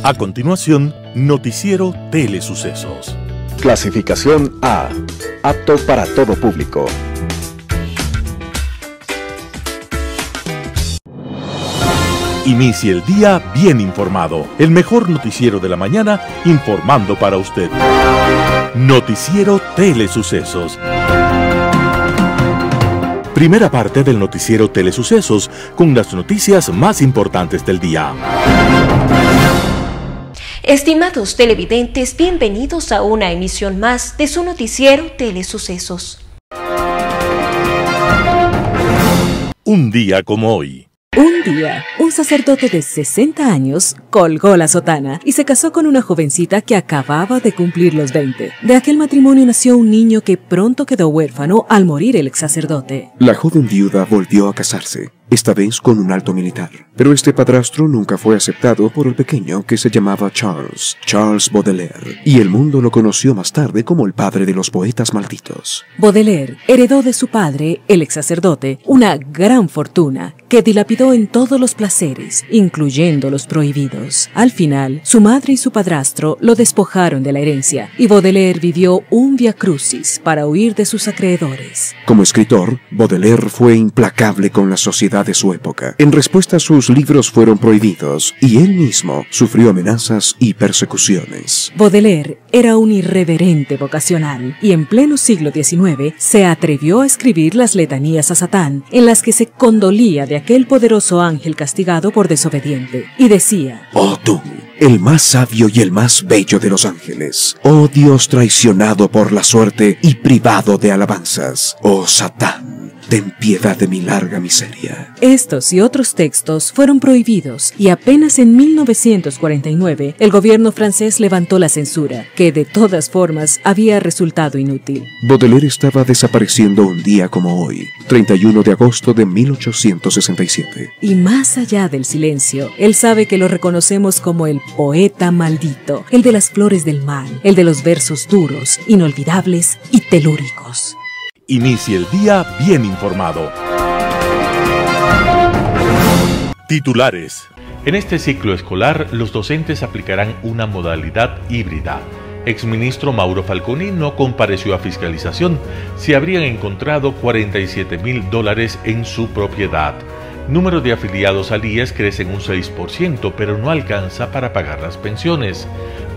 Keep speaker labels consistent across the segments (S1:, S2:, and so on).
S1: A continuación, Noticiero Telesucesos.
S2: Clasificación A. Apto para todo público.
S1: Inicie el día bien informado. El mejor noticiero de la mañana informando para usted. Noticiero Telesucesos. Primera parte del noticiero Telesucesos con las noticias más importantes del día.
S3: Estimados televidentes, bienvenidos a una emisión más de su noticiero Telesucesos.
S1: Un día como hoy.
S4: Un día, un sacerdote de 60 años colgó la sotana y se casó con una jovencita que acababa de cumplir los 20. De aquel matrimonio nació un niño que pronto quedó huérfano al morir el ex sacerdote.
S5: La joven viuda volvió a casarse, esta vez con un alto militar. Pero este padrastro nunca fue aceptado por el pequeño que se llamaba Charles Baudelaire, y el mundo lo conoció más tarde como el padre de los poetas malditos.
S4: Baudelaire heredó de su padre, el ex sacerdote, una gran fortuna que dilapidó en todos los placeres, incluyendo los prohibidos. Al final, su madre y su padrastro lo despojaron de la herencia, y Baudelaire vivió un viacrucis para huir de sus acreedores.
S5: Como escritor, Baudelaire fue implacable con la sociedad de su época. En respuesta, sus libros fueron prohibidos y él mismo sufrió amenazas y persecuciones.
S4: Baudelaire era un irreverente vocacional y en pleno siglo XIX se atrevió a escribir las letanías a Satán, en las que se condolía de aquel poderoso ángel castigado por desobediente, y decía:
S5: «Oh tú, el más sabio y el más bello de los ángeles, oh Dios traicionado por la suerte y privado de alabanzas, oh Satán, ten piedad de mi larga miseria».
S4: Estos y otros textos fueron prohibidos y apenas en 1949 el gobierno francés levantó la censura, que de todas formas había resultado inútil.
S5: Baudelaire estaba desapareciendo un día como hoy, 31 de agosto de 1867.
S4: Y más allá del silencio, él sabe que lo reconocemos como el poeta maldito, el de las flores del mal, el de los versos duros, inolvidables y telúricos.
S1: Inicie el día bien informado. Titulares. En este ciclo escolar, los docentes aplicarán una modalidad híbrida. Exministro Mauro Falconi no compareció a fiscalización. Se habrían encontrado $47.000 en su propiedad. Número de afiliados al IES crece en un 6%, pero no alcanza para pagar las pensiones.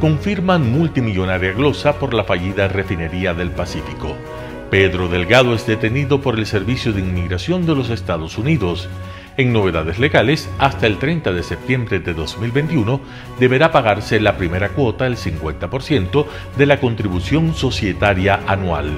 S1: Confirman multimillonaria glosa por la fallida refinería del Pacífico. Pedro Delgado es detenido por el Servicio de Inmigración de los Estados Unidos. En novedades legales, hasta el 30 de septiembre de 2021 deberá pagarse la primera cuota, el 50% de la contribución societaria anual.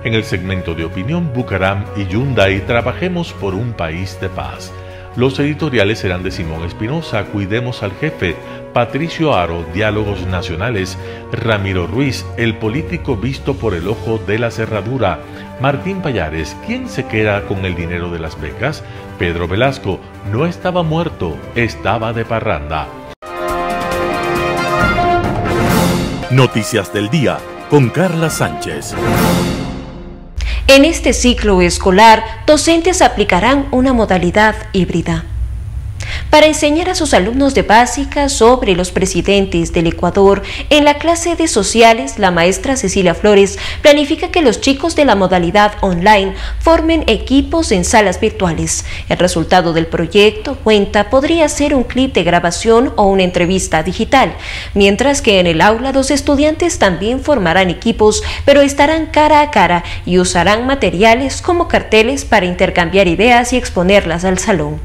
S1: En el segmento de opinión, Bucaram y Hyundai, trabajemos por un país de paz. Los editoriales serán de Simón Espinosa, Cuidemos al Jefe, Patricio Aro, Diálogos Nacionales, Ramiro Ruiz, el político visto por el ojo de la cerradura, Martín Payares, ¿quién se queda con el dinero de las becas? Pedro Velasco, no estaba muerto, estaba de parranda. Noticias del día con Carla Sánchez.
S3: En este ciclo escolar, docentes aplicarán una modalidad híbrida. Para enseñar a sus alumnos de básica sobre los presidentes del Ecuador, en la clase de sociales, la maestra Cecilia Flores planifica que los chicos de la modalidad online formen equipos en salas virtuales. El resultado del proyecto, cuenta, podría ser un clip de grabación o una entrevista digital, mientras que en el aula los estudiantes también formarán equipos, pero estarán cara a cara y usarán materiales como carteles para intercambiar ideas y exponerlas al salón.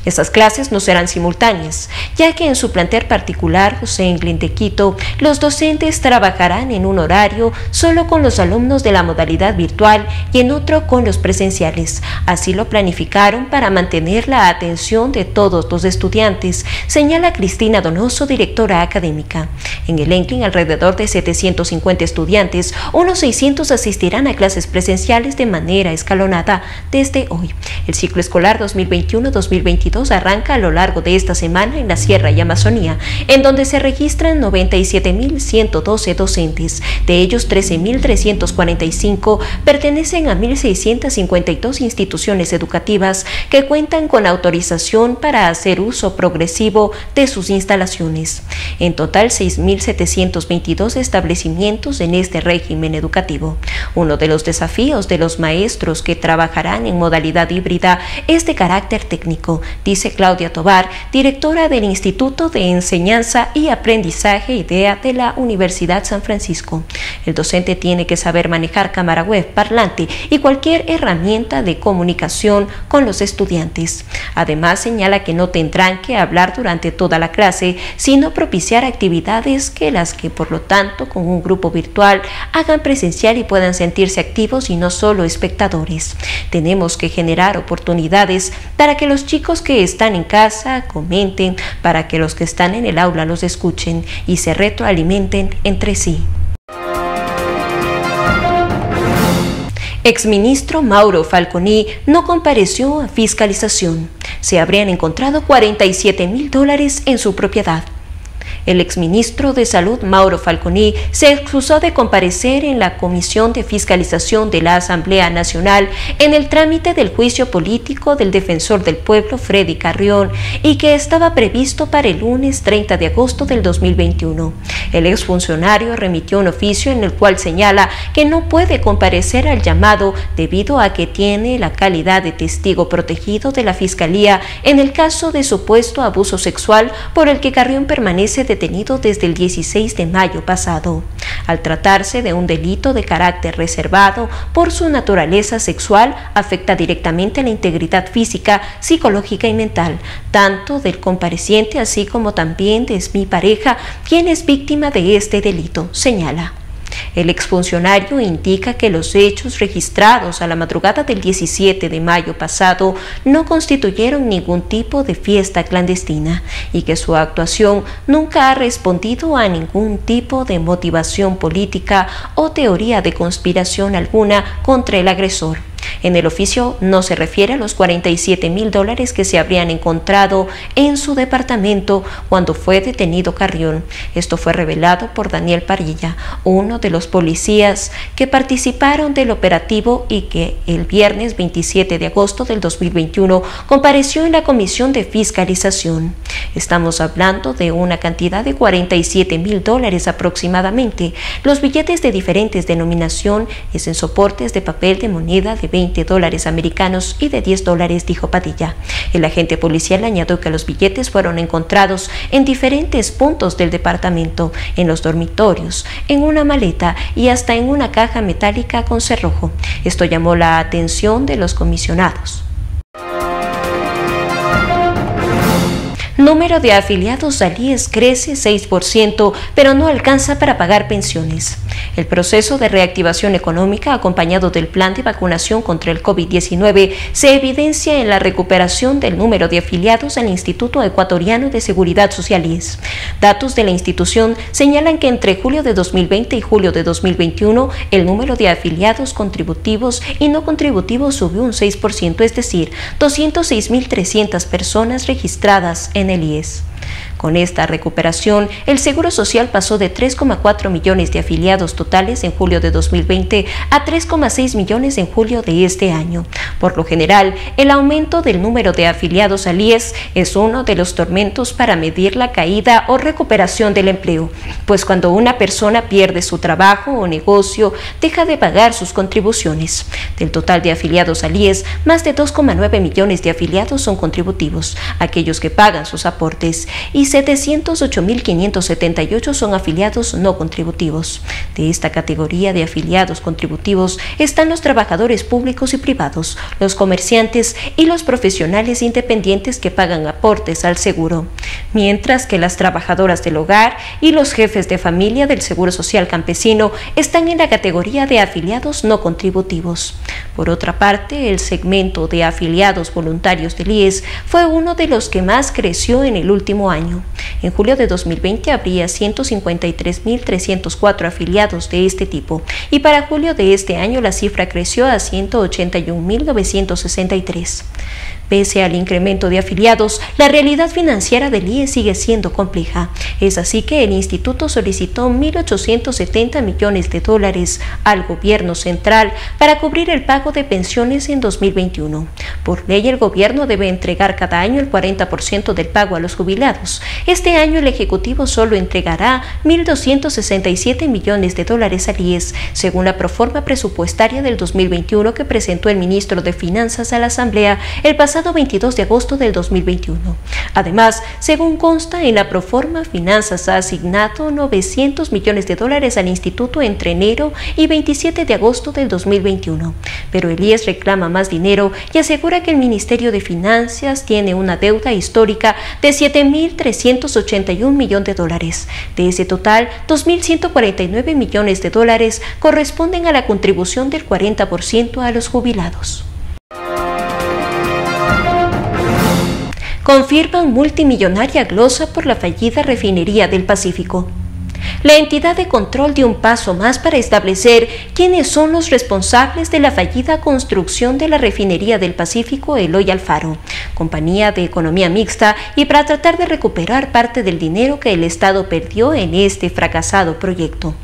S3: Estas clases no serán simultáneas, ya que en su plantel particular, José Englin de Quito, los docentes trabajarán en un horario solo con los alumnos de la modalidad virtual y en otro con los presenciales. Así lo planificaron para mantener la atención de todos los estudiantes, señala Cristina Donoso, directora académica. En el Englin, alrededor de 750 estudiantes, unos 600 asistirán a clases presenciales de manera escalonada desde hoy. El ciclo escolar 2021-2022 2022 arranca a lo largo de esta semana en la Sierra y Amazonía, en donde se registran 97.112 docentes. De ellos, 13.345 pertenecen a 1.652 instituciones educativas que cuentan con autorización para hacer uso progresivo de sus instalaciones. En total, 6.722 establecimientos en este régimen educativo. Uno de los desafíos de los maestros que trabajarán en modalidad híbrida es de carácter técnico, dice Claudia Tobar, directora del Instituto de Enseñanza y Aprendizaje IDEA de la Universidad San Francisco. El docente tiene que saber manejar cámara web, parlante y cualquier herramienta de comunicación con los estudiantes. Además, señala que no tendrán que hablar durante toda la clase, sino propiciar actividades que por lo tanto, con un grupo virtual, hagan presencial y puedan sentirse activos y no solo espectadores. Tenemos que generar oportunidades para que los chicos que están en casa comenten, para que los que están en el aula los escuchen y se retroalimenten entre sí. Exministro Mauro Falconi no compareció a fiscalización. Se habrían encontrado $47.000 en su propiedad. El exministro de Salud, Mauro Falconi, se excusó de comparecer en la Comisión de Fiscalización de la Asamblea Nacional en el trámite del juicio político del defensor del pueblo, Freddy Carrión, y que estaba previsto para el lunes 30 de agosto del 2021. El exfuncionario remitió un oficio en el cual señala que no puede comparecer al llamado debido a que tiene la calidad de testigo protegido de la Fiscalía en el caso de supuesto abuso sexual por el que Carrión permanece detenido desde el 16 de mayo pasado. Al tratarse de un delito de carácter reservado por su naturaleza sexual, afecta directamente a la integridad física, psicológica y mental, tanto del compareciente así como también de mi pareja, quien es víctima de este delito, señala. El exfuncionario indica que los hechos registrados a la madrugada del 17 de mayo pasado no constituyeron ningún tipo de fiesta clandestina y que su actuación nunca ha respondido a ningún tipo de motivación política o teoría de conspiración alguna contra el agresor. En el oficio no se refiere a los $47.000 que se habrían encontrado en su departamento cuando fue detenido Carrión. Esto fue revelado por Daniel Parilla, uno de los policías que participaron del operativo y que el viernes 27 de agosto del 2021 compareció en la Comisión de Fiscalización. Estamos hablando de una cantidad de $47.000 aproximadamente. Los billetes de diferentes denominación es en soportes de papel de moneda de $20 americanos y de $10, dijo Padilla. El agente policial añadió que los billetes fueron encontrados en diferentes puntos del departamento, en los dormitorios, en una maleta y hasta en una caja metálica con cerrojo. Esto llamó la atención de los comisionados. Número de afiliados al IES crece 6%, pero no alcanza para pagar pensiones. El proceso de reactivación económica, acompañado del plan de vacunación contra el COVID-19, se evidencia en la recuperación del número de afiliados al Instituto Ecuatoriano de Seguridad Social IES. Datos de la institución señalan que entre julio de 2020 y julio de 2021, el número de afiliados contributivos y no contributivos subió un 6%, es decir, 206.300 personas registradas en el IES. Con esta recuperación, el Seguro Social pasó de 3,4 millones de afiliados totales en julio de 2020 a 3,6 millones en julio de este año. Por lo general, el aumento del número de afiliados al IES es uno de los tormentos para medir la caída o recuperación del empleo, pues cuando una persona pierde su trabajo o negocio, deja de pagar sus contribuciones. Del total de afiliados al IES, más de 2,9 millones de afiliados son contributivos, aquellos que pagan sus aportes, y 708.578 son afiliados no contributivos. De esta categoría de afiliados contributivos están los trabajadores públicos y privados, los comerciantes y los profesionales independientes que pagan aportes al seguro, mientras que las trabajadoras del hogar y los jefes de familia del Seguro Social Campesino están en la categoría de afiliados no contributivos. Por otra parte, el segmento de afiliados voluntarios del IES fue uno de los que más creció en el último año. En julio de 2020 habría 153.304 afiliados de este tipo y para julio de este año la cifra creció a 181.963. Pese al incremento de afiliados, la realidad financiera del IES sigue siendo compleja. Es así que el instituto solicitó 1.870 millones de dólares al gobierno central para cubrir el pago de pensiones en 2021. Por ley, el gobierno debe entregar cada año el 40% del pago a los jubilados. Este año el Ejecutivo solo entregará 1.267 millones de dólares al IES, según la proforma presupuestaria del 2021 que presentó el ministro de Finanzas a la Asamblea el pasado 22 de agosto del 2021. Además, según consta en la proforma, Finanzas ha asignado 900 millones de dólares al instituto entre enero y 27 de agosto del 2021. Pero el IES reclama más dinero y asegura que el Ministerio de Finanzas tiene una deuda histórica de 7.381 millones de dólares. De ese total, 2.149 millones de dólares corresponden a la contribución del 40% a los jubilados. Confirman multimillonaria glosa por la fallida refinería del Pacífico. La entidad de control dio un paso más para establecer quiénes son los responsables de la fallida construcción de la refinería del Pacífico Eloy Alfaro, compañía de economía mixta, y para tratar de recuperar parte del dinero que el Estado perdió en este fracasado proyecto.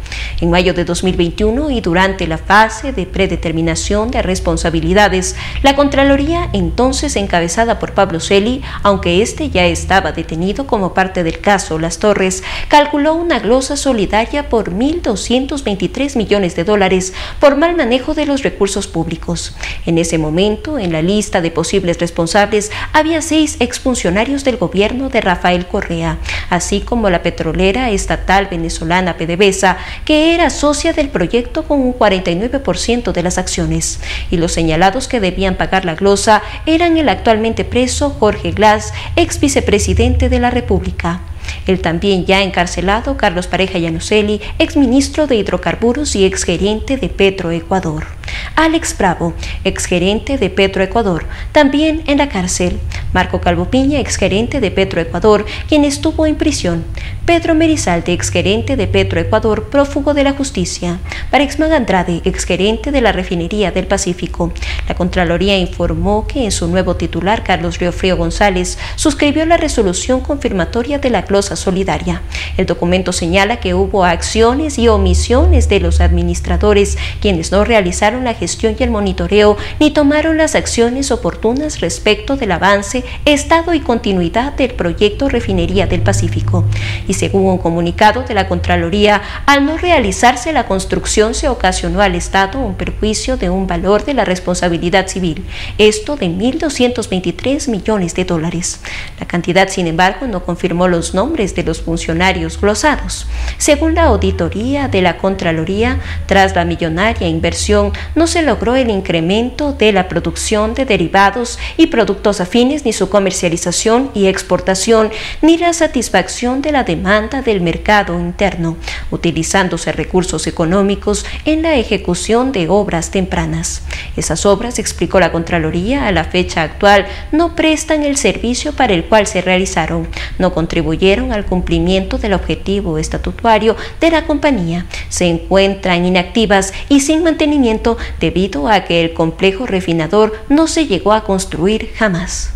S3: En mayo de 2021 y durante la fase de predeterminación de responsabilidades, la Contraloría, entonces encabezada por Pablo Celi, aunque este ya estaba detenido como parte del caso Las Torres, calculó una glosa solidaria por 1.223 millones de dólares por mal manejo de los recursos públicos. En ese momento, en la lista de posibles responsables había 6 exfuncionarios del gobierno de Rafael Correa, así como la petrolera estatal venezolana PDVSA, que era socia del proyecto con un 49% de las acciones. Y los señalados que debían pagar la glosa eran el actualmente preso Jorge Glass, ex vicepresidente de la República; el también ya encarcelado Carlos Pareja Llanuselli, exministro de Hidrocarburos y exgerente de Petroecuador; Alex Bravo, exgerente de Petroecuador, también en la cárcel; Marco Calvo Piña, exgerente de Petroecuador, quien estuvo en prisión; Pedro Merizalde, exgerente de Petroecuador, prófugo de la justicia; Parexman Andrade, exgerente de la refinería del Pacífico. La Contraloría informó que en su nuevo titular, Carlos Riofrío González, suscribió la resolución confirmatoria de la glosa solidaria. El documento señala que hubo acciones y omisiones de los administradores, quienes no realizaron la gestión y el monitoreo ni tomaron las acciones oportunas respecto del avance, estado y continuidad del proyecto Refinería del Pacífico. Y según un comunicado de la Contraloría, al no realizarse la construcción se ocasionó al Estado un perjuicio de un valor de la responsabilidad civil, esto de 1.223 millones de dólares. La cantidad, sin embargo, no confirmó los nombres de los funcionarios glosados. Según la auditoría de la Contraloría, tras la millonaria inversión, no se logró el incremento de la producción de derivados y productos afines, ni su comercialización y exportación, ni la satisfacción de la demanda del mercado interno, utilizándose recursos económicos en la ejecución de obras tempranas. Esas obras, explicó la Contraloría, a la fecha actual no prestan el servicio para el cual se realizaron, no contribuyeron al cumplimiento del objetivo estatutario de la compañía, se encuentran inactivas y sin mantenimiento debido a que el complejo refinador no se llegó a construir jamás.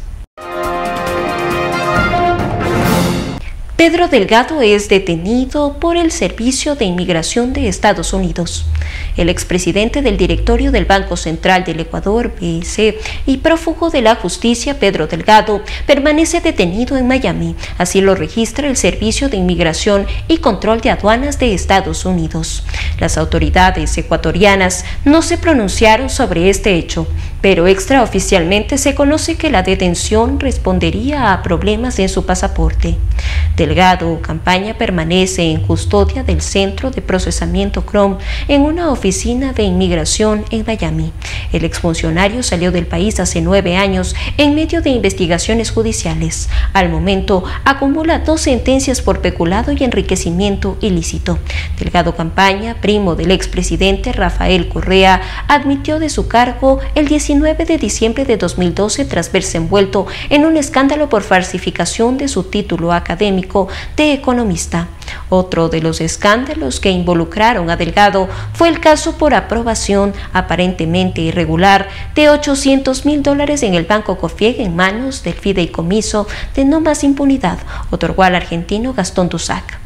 S3: Pedro Delgado es detenido por el Servicio de Inmigración de Estados Unidos. El expresidente del directorio del Banco Central del Ecuador, BC, y prófugo de la justicia, Pedro Delgado, permanece detenido en Miami. Así lo registra el Servicio de Inmigración y Control de Aduanas de Estados Unidos. Las autoridades ecuatorianas no se pronunciaron sobre este hecho, pero extraoficialmente se conoce que la detención respondería a problemas en su pasaporte. Delgado Campaña permanece en custodia del Centro de Procesamiento CROM en una oficina de inmigración en Miami. El exfuncionario salió del país hace 9 años en medio de investigaciones judiciales. Al momento acumula 2 sentencias por peculado y enriquecimiento ilícito. Delgado Campaña, primo del expresidente Rafael Correa, admitió de su cargo el 19 de diciembre de 2012 tras verse envuelto en un escándalo por falsificación de su título académico de economista. Otro de los escándalos que involucraron a Delgado fue el caso por aprobación aparentemente irregular de $800.000 en el Banco Cofieg en manos del fideicomiso de No Más Impunidad, otorgó al argentino Gastón Dusac.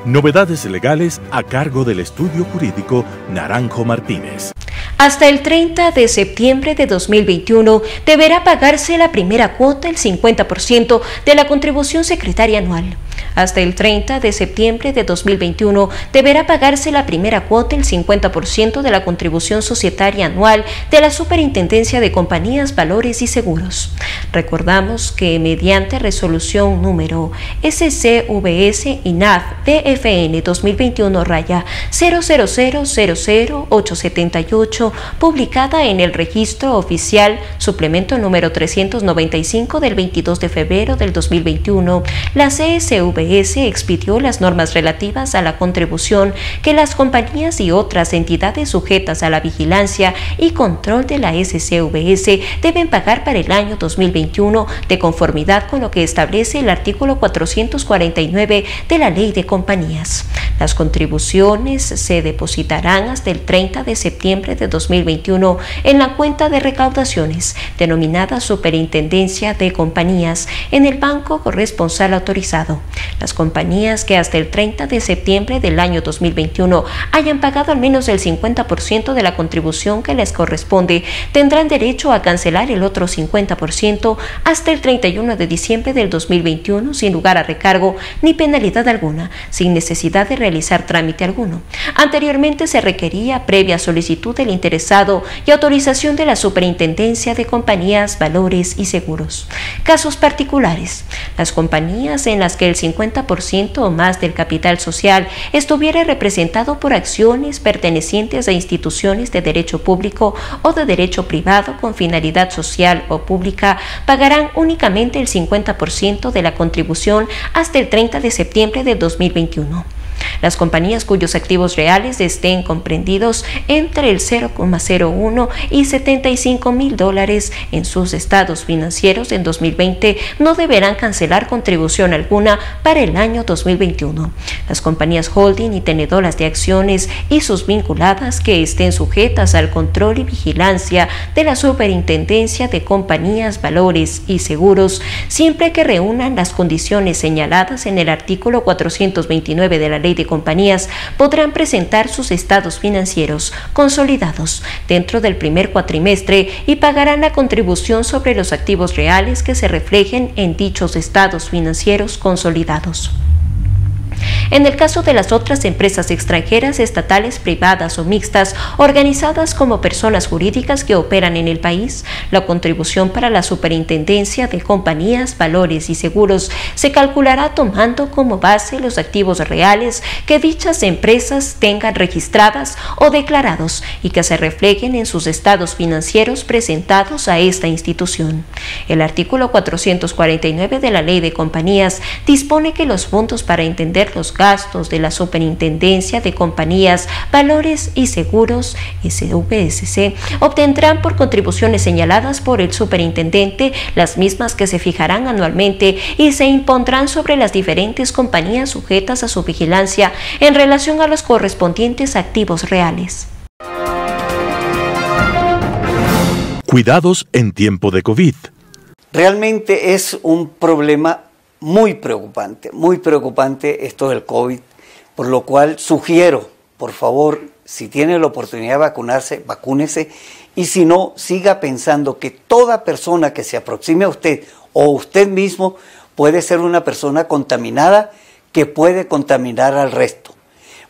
S1: Novedades legales a cargo del estudio jurídico Naranjo Martínez.
S3: Hasta el 30 de septiembre de 2021 deberá pagarse la primera cuota, el 50% de la contribución secretaria anual. Hasta el 30 de septiembre de 2021 deberá pagarse la primera cuota, el 50% de la contribución societaria anual de la Superintendencia de Compañías, Valores y Seguros. Recordamos que mediante resolución número SCVS-INAF-DFN 2021-0000878, publicada en el Registro Oficial, suplemento número 395 del 22 de febrero del 2021, la CSVS expidió las normas relativas a la contribución que las compañías y otras entidades sujetas a la vigilancia y control de la SCVS deben pagar para el año 2021 de conformidad con lo que establece el artículo 449 de la Ley de Compañías. Las contribuciones se depositarán hasta el 30 de septiembre de 2021 en la cuenta de recaudaciones denominada Superintendencia de Compañías en el banco corresponsal autorizado. Las compañías que hasta el 30 de septiembre del año 2021 hayan pagado al menos el 50% de la contribución que les corresponde tendrán derecho a cancelar el otro 50% hasta el 31 de diciembre del 2021 sin lugar a recargo ni penalidad alguna, sin necesidad de realizar trámite alguno. Anteriormente se requería previa solicitud del interesado y autorización de la Superintendencia de Compañías, Valores y Seguros. Casos particulares: las compañías en las que el 50% o más del capital social estuviera representado por acciones pertenecientes a instituciones de derecho público o de derecho privado con finalidad social o pública pagarán únicamente el 50% de la contribución hasta el 30 de septiembre de 2021. Las compañías cuyos activos reales estén comprendidos entre el 0,01 y $75.000 en sus estados financieros en 2020 no deberán cancelar contribución alguna para el año 2021. Las compañías holding y tenedoras de acciones y sus vinculadas que estén sujetas al control y vigilancia de la Superintendencia de Compañías, Valores y Seguros, siempre que reúnan las condiciones señaladas en el artículo 429 de la Ley de Compañías, podrán presentar sus estados financieros consolidados dentro del primer cuatrimestre y pagarán la contribución sobre los activos reales que se reflejen en dichos estados financieros consolidados. En el caso de las otras empresas extranjeras, estatales, privadas o mixtas, organizadas como personas jurídicas que operan en el país, la contribución para la Superintendencia de Compañías, Valores y Seguros se calculará tomando como base los activos reales que dichas empresas tengan registradas o declarados y que se reflejen en sus estados financieros presentados a esta institución. El artículo 449 de la Ley de Compañías dispone que los fondos para entender los gastos de la Superintendencia de Compañías, Valores y Seguros, SVSC, obtendrán por contribuciones señaladas por el superintendente las mismas que se fijarán anualmente y se impondrán sobre las diferentes compañías sujetas a su vigilancia en relación a los correspondientes activos reales.
S1: Cuidados en tiempo de COVID.
S6: Realmente es un problema muy preocupante esto del COVID, por lo cual sugiero, por favor, si tiene la oportunidad de vacunarse, vacúnese, y si no, siga pensando que toda persona que se aproxime a usted o usted mismo puede ser una persona contaminada que puede contaminar al resto.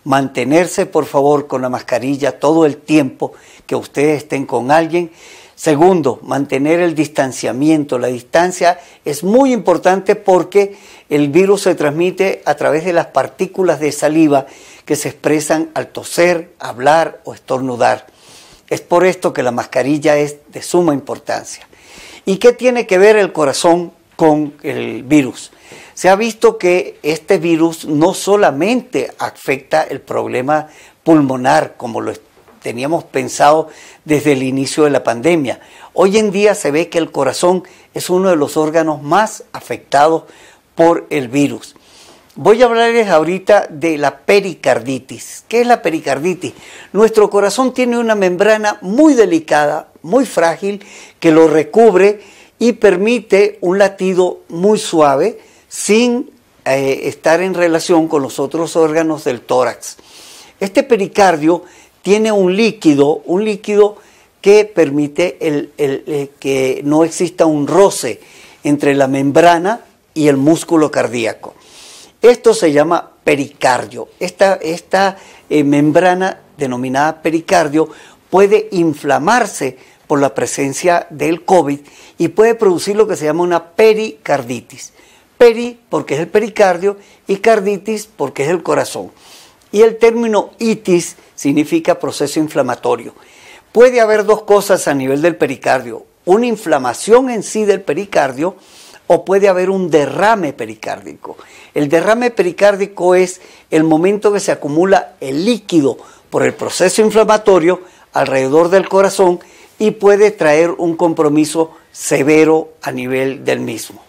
S6: Mantenerse, por favor, con la mascarilla todo el tiempo que ustedes estén con alguien. Segundo, mantener el distanciamiento. La distancia es muy importante porque el virus se transmite a través de las partículas de saliva que se expresan al toser, hablar o estornudar. Es por esto que la mascarilla es de suma importancia. ¿Y qué tiene que ver el corazón con el virus? Se ha visto que este virus no solamente afecta el problema pulmonar, como lo teníamos pensado desde el inicio de la pandemia. Hoy en día se ve que el corazón es uno de los órganos más afectados por el virus. Voy a hablarles ahorita de la pericarditis. ¿Qué es la pericarditis? Nuestro corazón tiene una membrana muy delicada, muy frágil, que lo recubre y permite un latido muy suave sin estar en relación con los otros órganos del tórax. Este pericardio tiene un líquido que permite que no exista un roce entre la membrana y el músculo cardíaco. Esto se llama pericardio. Esta membrana denominada pericardio puede inflamarse por la presencia del COVID y puede producir lo que se llama una pericarditis. Peri porque es el pericardio y carditis porque es el corazón. Y el término itis significa proceso inflamatorio. Puede haber dos cosas a nivel del pericardio: una inflamación en sí del pericardio, o puede haber un derrame pericárdico. El derrame pericárdico es el momento que se acumula el líquido por el proceso inflamatorio alrededor del corazón y puede traer un compromiso severo a nivel del mismo.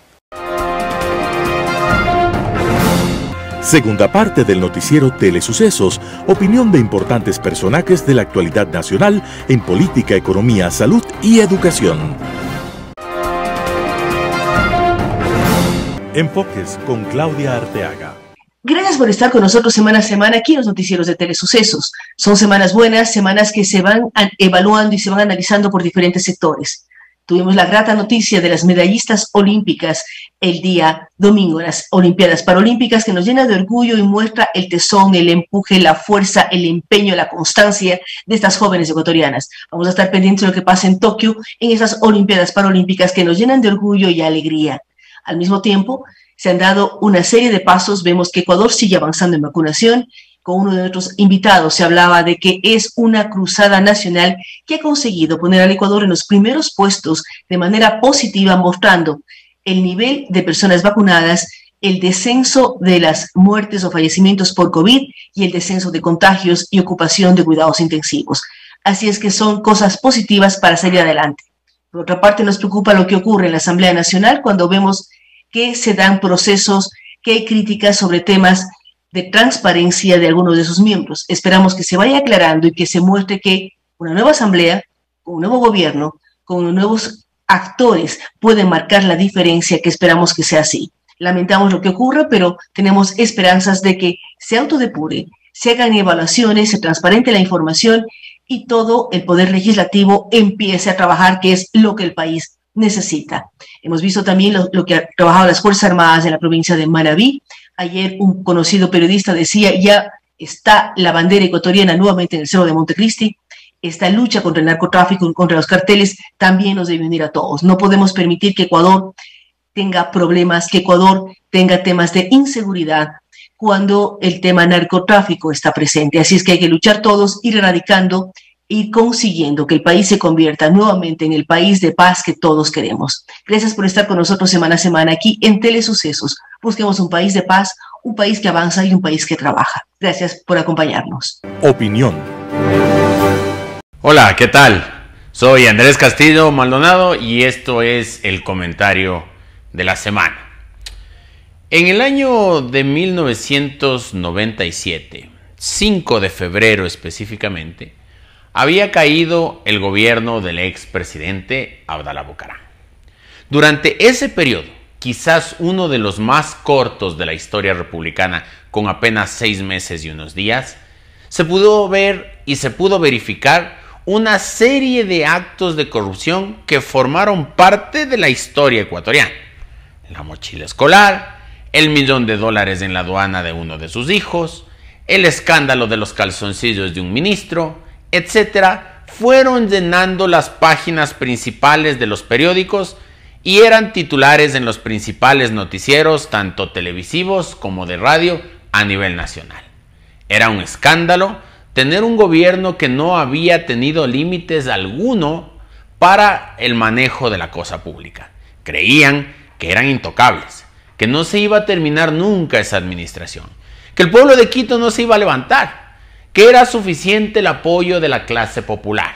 S1: Segunda parte del noticiero Telesucesos, opinión de importantes personajes de la actualidad nacional en política, economía, salud y educación. Enfoques con Claudia Arteaga.
S7: Gracias por estar con nosotros semana a semana aquí en los noticieros de Telesucesos. Son semanas buenas, semanas que se van evaluando y se van analizando por diferentes sectores. Tuvimos la grata noticia de las medallistas olímpicas el día domingo, las Olimpiadas Paralímpicas, que nos llena de orgullo y muestra el tesón, el empuje, la fuerza, el empeño, la constancia de estas jóvenes ecuatorianas. Vamos a estar pendientes de lo que pasa en Tokio, en esas Olimpiadas Paralímpicas que nos llenan de orgullo y alegría. Al mismo tiempo, se han dado una serie de pasos. Vemos que Ecuador sigue avanzando en vacunación. Con uno de nuestros invitados se hablaba de que es una cruzada nacional que ha conseguido poner al Ecuador en los primeros puestos de manera positiva, mostrando el nivel de personas vacunadas, el descenso de las muertes o fallecimientos por COVID y el descenso de contagios y ocupación de cuidados intensivos. Así es que son cosas positivas para salir adelante. Por otra parte, nos preocupa lo que ocurre en la Asamblea Nacional cuando vemos que se dan procesos, que hay críticas sobre temas de transparencia de algunos de sus miembros. Esperamos que se vaya aclarando y que se muestre que una nueva asamblea, con un nuevo gobierno, con nuevos actores pueden marcar la diferencia, que esperamos que sea así. Lamentamos lo que ocurra, pero tenemos esperanzas de que se autodepure, se hagan evaluaciones, se transparente la información y todo el poder legislativo empiece a trabajar, que es lo que el país necesita. Hemos visto también lo que ha trabajado las Fuerzas Armadas en la provincia de Manabí. Ayer un conocido periodista decía, ya está la bandera ecuatoriana nuevamente en el Cerro de Montecristi. Esta lucha contra el narcotráfico, contra los carteles, también nos debe unir a todos. No podemos permitir que Ecuador tenga problemas, que Ecuador tenga temas de inseguridad cuando el tema narcotráfico está presente. Así es que hay que luchar todos, ir erradicando y consiguiendo que el país se convierta nuevamente en el país de paz que todos queremos. Gracias por estar con nosotros semana a semana aquí en Telesucesos. Busquemos un país de paz, un país que avanza y un país que trabaja. Gracias por acompañarnos.
S1: Opinión.
S8: Hola, ¿qué tal? Soy Andrés Castillo Maldonado y esto es el comentario de la semana. En el año de 1997, 5 de febrero específicamente, había caído el gobierno del expresidente Abdalá Bucaram. Durante ese periodo, quizás uno de los más cortos de la historia republicana, con apenas 6 meses y unos días, se pudo ver y se pudo verificar una serie de actos de corrupción que formaron parte de la historia ecuatoriana. La mochila escolar, el $1.000.000 en la aduana de uno de sus hijos, el escándalo de los calzoncillos de un ministro, etcétera, fueron llenando las páginas principales de los periódicos y eran titulares en los principales noticieros, tanto televisivos como de radio, a nivel nacional. Era un escándalo tener un gobierno que no había tenido límites alguno para el manejo de la cosa pública. Creían que eran intocables, que no se iba a terminar nunca esa administración, que el pueblo de Quito no se iba a levantar, que era suficiente el apoyo de la clase popular.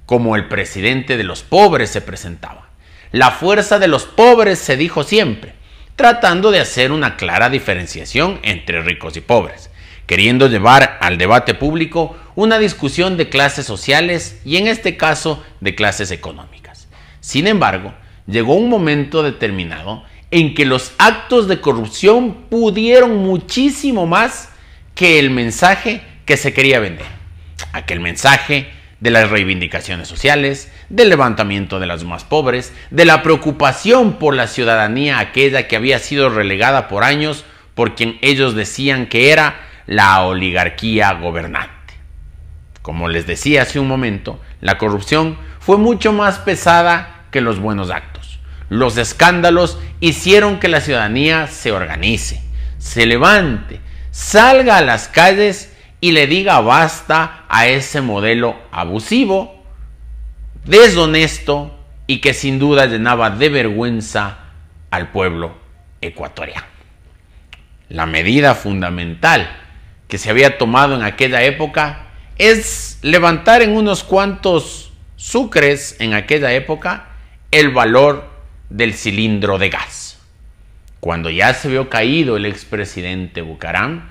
S8: Como el presidente de los pobres se presentaba. La fuerza de los pobres, se dijo siempre. tratando de hacer una clara diferenciación entre ricos y pobres, queriendo llevar al debate público una discusión de clases sociales y en este caso de clases económicas. Sin embargo, llegó un momento determinado en que los actos de corrupción pudieron muchísimo más que el mensaje que se quería vender. Aquel mensaje de las reivindicaciones sociales, del levantamiento de los más pobres, de la preocupación por la ciudadanía, aquella que había sido relegada por años por quien ellos decían que era la oligarquía gobernante. Como les decía hace un momento, la corrupción fue mucho más pesada que los buenos actos. Los escándalos hicieron que la ciudadanía se organice, se levante, salga a las calles y le diga basta a ese modelo abusivo, deshonesto y que sin duda llenaba de vergüenza al pueblo ecuatoriano. La medida fundamental que se había tomado en aquella época es levantar en unos cuantos sucres en aquella época el valor del cilindro de gas. Cuando ya se vio caído el expresidente Bucaram,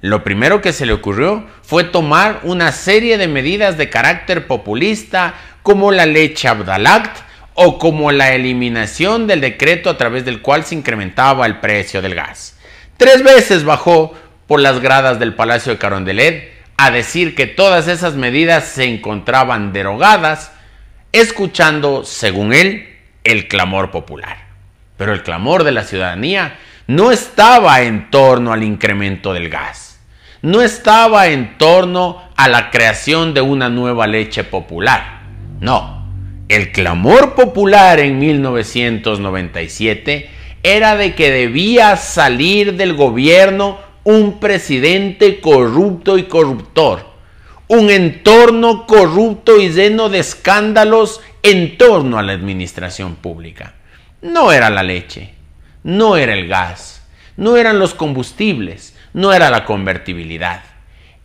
S8: lo primero que se le ocurrió fue tomar una serie de medidas de carácter populista como la leche Abdalact o como la eliminación del decreto a través del cual se incrementaba el precio del gas. 3 veces bajó por las gradas del Palacio de Carondelet a decir que todas esas medidas se encontraban derogadas, escuchando, según él, el clamor popular. Pero el clamor de la ciudadanía no estaba en torno al incremento del gas, no estaba en torno a la creación de una nueva leche popular. No, el clamor popular en 1997 era de que debía salir del gobierno un presidente corrupto y corruptor, un entorno corrupto y lleno de escándalos en torno a la administración pública. No era la leche, no era el gas, no eran los combustibles, no era la convertibilidad.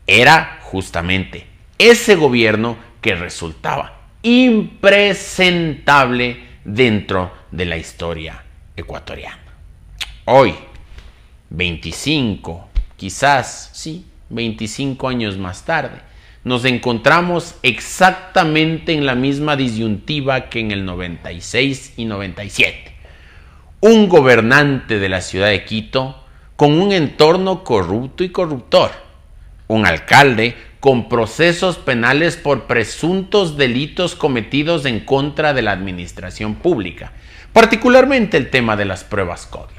S8: Era justamente ese gobierno que resultaba impresentable dentro de la historia ecuatoriana. Hoy, 25, quizás, sí, 25 años más tarde, nos encontramos exactamente en la misma disyuntiva que en el 96 y 97. Un gobernante de la ciudad de Quito con un entorno corrupto y corruptor. Un alcalde con procesos penales por presuntos delitos cometidos en contra de la administración pública, particularmente el tema de las pruebas COVID.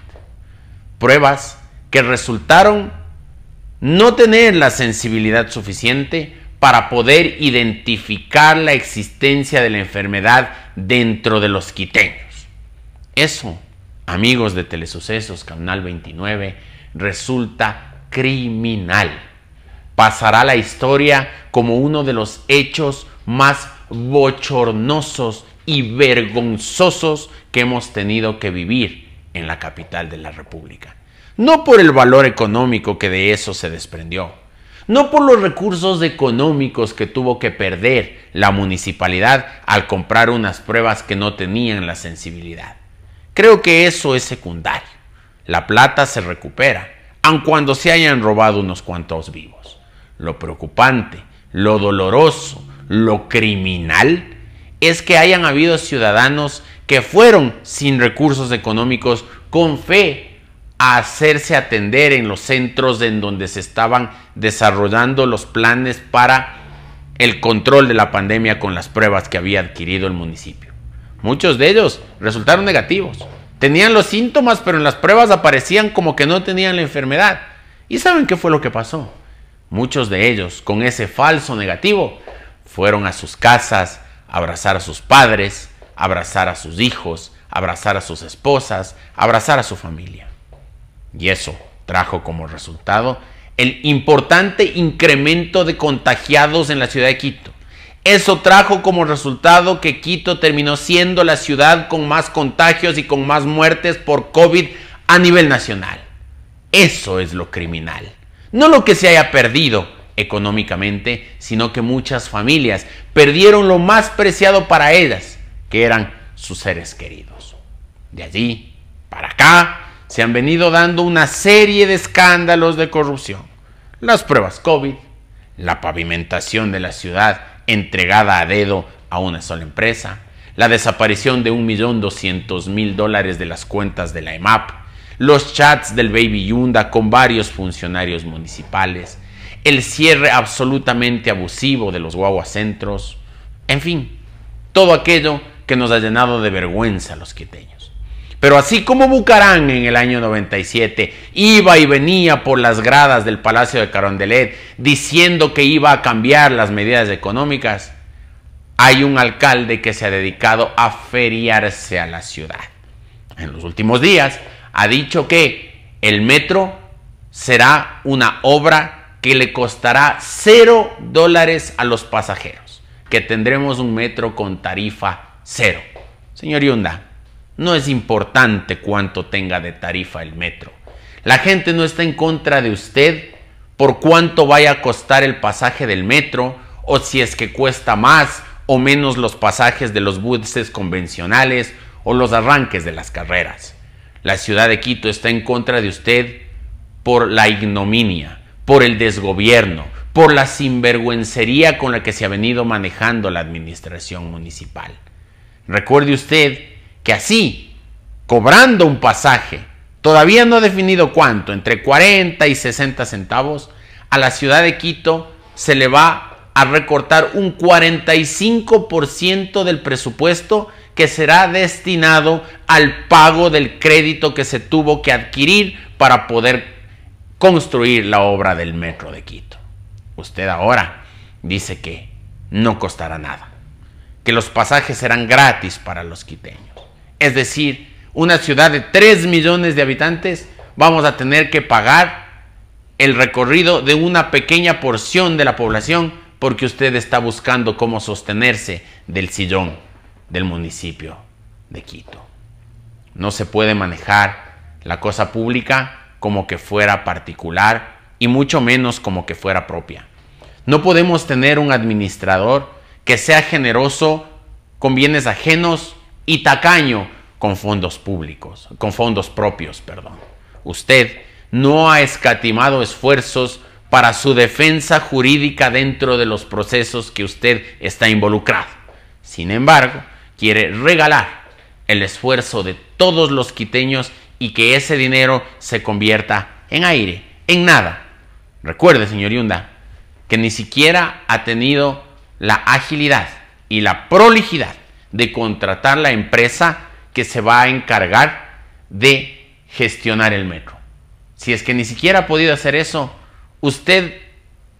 S8: Pruebas que resultaron no tener la sensibilidad suficiente para poder identificar la existencia de la enfermedad dentro de los quiteños. Eso, amigos de Telesucesos, Canal 29, resulta criminal. Pasará a la historia como uno de los hechos más bochornosos y vergonzosos que hemos tenido que vivir en la capital de la República. No por el valor económico que de eso se desprendió, no por los recursos económicos que tuvo que perder la municipalidad al comprar unas pruebas que no tenían la sensibilidad. Creo que eso es secundario. La plata se recupera, aun cuando se hayan robado unos cuantos vivos. Lo preocupante, lo doloroso, lo criminal es que hayan habido ciudadanos que fueron sin recursos económicos con fe a hacerse atender en los centros en donde se estaban desarrollando los planes para el control de la pandemia con las pruebas que había adquirido el municipio. Muchos de ellos resultaron negativos. Tenían los síntomas, pero en las pruebas aparecían como que no tenían la enfermedad. ¿Y saben qué fue lo que pasó? Muchos de ellos, con ese falso negativo, fueron a sus casas a abrazar a sus padres, a abrazar a sus hijos, a abrazar a sus esposas, a abrazar a su familia. Y eso trajo como resultado el importante incremento de contagiados en la ciudad de Quito. Eso trajo como resultado que Quito terminó siendo la ciudad con más contagios y con más muertes por COVID a nivel nacional. Eso es lo criminal. No lo que se haya perdido económicamente, sino que muchas familias perdieron lo más preciado para ellas, que eran sus seres queridos. De allí para acá se han venido dando una serie de escándalos de corrupción. Las pruebas COVID, la pavimentación de la ciudad entregada a dedo a una sola empresa, la desaparición de $1.200.000 de las cuentas de la EMAP, los chats del Baby Yunda con varios funcionarios municipales, el cierre absolutamente abusivo de los guaguacentros, en fin, todo aquello que nos ha llenado de vergüenza a los quiteños. Pero así como Bucaram en el año 97 iba y venía por las gradas del Palacio de Carondelet diciendo que iba a cambiar las medidas económicas, hay un alcalde que se ha dedicado a feriarse a la ciudad. En los últimos días ha dicho que el metro será una obra que le costará $0 a los pasajeros, que tendremos un metro con tarifa cero. Señor Yunda, no es importante cuánto tenga de tarifa el metro. La gente no está en contra de usted por cuánto vaya a costar el pasaje del metro o si es que cuesta más o menos los pasajes de los buses convencionales o los arranques de las carreras. La ciudad de Quito está en contra de usted por la ignominia, por el desgobierno, por la sinvergüencería con la que se ha venido manejando la administración municipal. Recuerde usted que así, cobrando un pasaje, todavía no definido cuánto, entre 40 y 60 centavos, a la ciudad de Quito se le va a recortar un 45% del presupuesto que será destinado al pago del crédito que se tuvo que adquirir para poder construir la obra del metro de Quito. Usted ahora dice que no costará nada, que los pasajes serán gratis para los quiteños. Es decir, una ciudad de 3 millones de habitantes vamos a tener que pagar el recorrido de una pequeña porción de la población porque usted está buscando cómo sostenerse del sillón del municipio de Quito. No se puede manejar la cosa pública como que fuera particular y mucho menos como que fuera propia. No podemos tener un administrador que sea generoso con bienes ajenos y tacaño con fondos públicos, con fondos propios, perdón. Usted no ha escatimado esfuerzos para su defensa jurídica dentro de los procesos que usted está involucrado. Sin embargo, quiere regalar el esfuerzo de todos los quiteños y que ese dinero se convierta en aire, en nada. Recuerde, señor Yunda, que ni siquiera ha tenido la agilidad y la prolijidad de contratar la empresa que se va a encargar de gestionar el metro. Si es que ni siquiera ha podido hacer eso, usted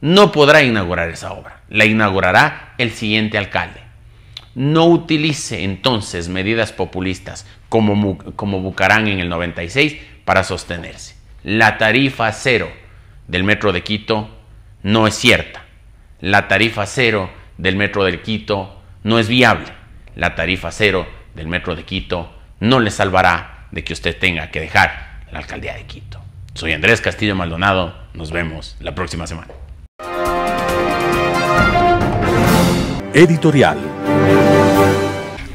S8: no podrá inaugurar esa obra. La inaugurará el siguiente alcalde. No utilice entonces medidas populistas como Bucaram en el 96 para sostenerse. La tarifa cero del metro de Quito no es cierta. La tarifa cero del metro de Quito no es viable. La tarifa cero del metro de Quito no le salvará de que usted tenga que dejar la alcaldía de Quito. Soy Andrés Castillo Maldonado. Nos vemos la próxima semana.
S2: Editorial.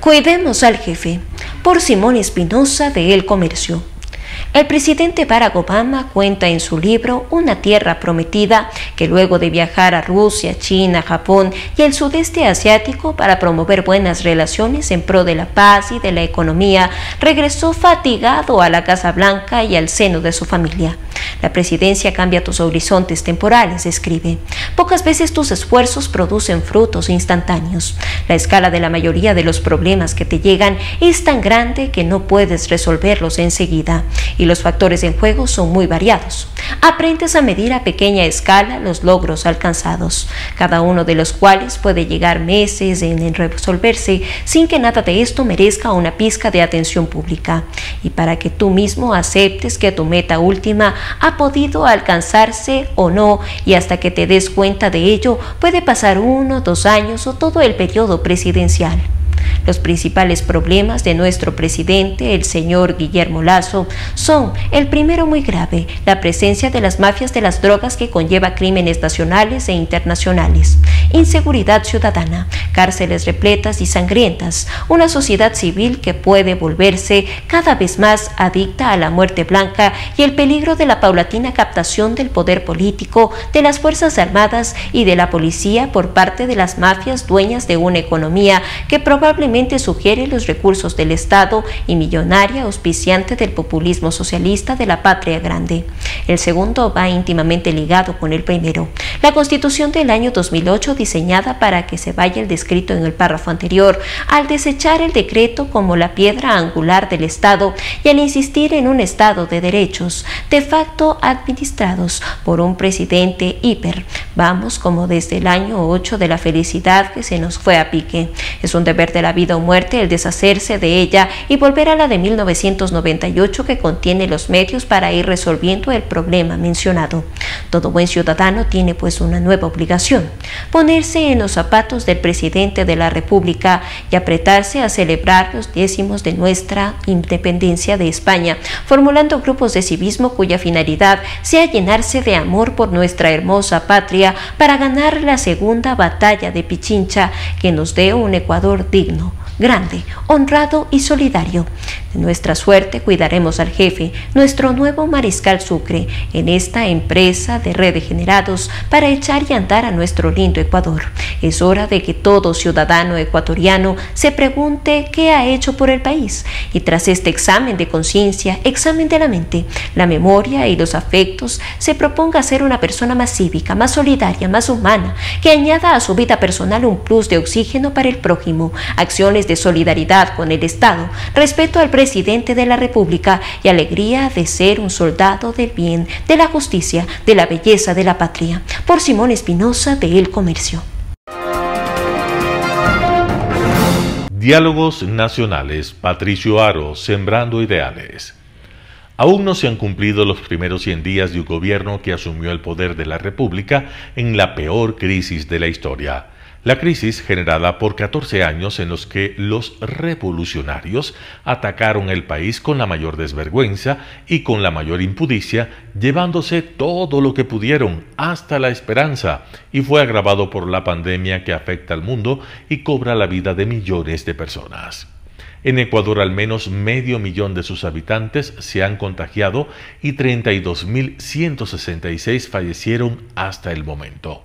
S3: Cuidemos al jefe, por Simón Espinosa de El Comercio. El presidente Barack Obama cuenta en su libro Una tierra prometida que luego de viajar a Rusia, China, Japón y el sudeste asiático para promover buenas relaciones en pro de la paz y de la economía, regresó fatigado a la Casa Blanca y al seno de su familia. La presidencia cambia tus horizontes temporales, escribe. Pocas veces tus esfuerzos producen frutos instantáneos. La escala de la mayoría de los problemas que te llegan es tan grande que no puedes resolverlos enseguida. Y los factores en juego son muy variados. Aprendes a medir a pequeña escala los logros alcanzados, cada uno de los cuales puede llegar meses en resolverse sin que nada de esto merezca una pizca de atención pública. Y para que tú mismo aceptes que tu meta última ha podido alcanzarse o no, y hasta que te des cuenta de ello, puede pasar 1, 2 años o todo el periodo presidencial. Los principales problemas de nuestro presidente, el señor Guillermo Lasso, son: el primero, muy grave, la presencia de las mafias de las drogas que conlleva crímenes nacionales e internacionales, inseguridad ciudadana, cárceles repletas y sangrientas, una sociedad civil que puede volverse cada vez más adicta a la muerte blanca y el peligro de la paulatina captación del poder político, de las Fuerzas Armadas y de la policía por parte de las mafias dueñas de una economía que probablemente sugiere los recursos del Estado y millonaria auspiciante del populismo socialista de la patria grande. El segundo va íntimamente ligado con el primero. La Constitución del año 2008, diseñada para que se vaya el descrito en el párrafo anterior, al desechar el decreto como la piedra angular del Estado y al insistir en un Estado de derechos, de facto administrados por un presidente hiper. Vamos como desde el año 8 de la felicidad que se nos fue a pique. Es un deber de la vida o muerte el deshacerse de ella y volver a la de 1998, que contiene los medios para ir resolviendo el problema mencionado. Todo buen ciudadano tiene pues una nueva obligación: ponerse en los zapatos del presidente de la República y apretarse a celebrar los 10º de nuestra independencia de España, formulando grupos de civismo cuya finalidad sea llenarse de amor por nuestra hermosa patria para ganar la segunda batalla de Pichincha, que nos dé un Ecuador digno, grande, honrado y solidario. De nuestra suerte cuidaremos al jefe, nuestro nuevo mariscal Sucre, en esta empresa de redegenerados para echar y andar a nuestro lindo Ecuador. Es hora de que todo ciudadano ecuatoriano se pregunte qué ha hecho por el país, y tras este examen de conciencia, examen de la mente, la memoria y los afectos, se proponga ser una persona más cívica, más solidaria, más humana, que añada a su vida personal un plus de oxígeno para el prójimo, acciones de solidaridad con el Estado, respeto al presidente de la República y alegría de ser un soldado del bien, de la justicia, de la belleza de la patria. Por Simón Espinosa, de El Comercio.
S1: Diálogos nacionales. Patricio Aro, Sembrando Ideales. Aún no se han cumplido los primeros 100 días de un gobierno que asumió el poder de la República en la peor crisis de la historia. La crisis generada por 14 años en los que los revolucionarios atacaron el país con la mayor desvergüenza y con la mayor impudicia, llevándose todo lo que pudieron, hasta la esperanza, y fue agravado por la pandemia que afecta al mundo y cobra la vida de millones de personas. En Ecuador, al menos 500.000 de sus habitantes se han contagiado y 32.166 fallecieron hasta el momento.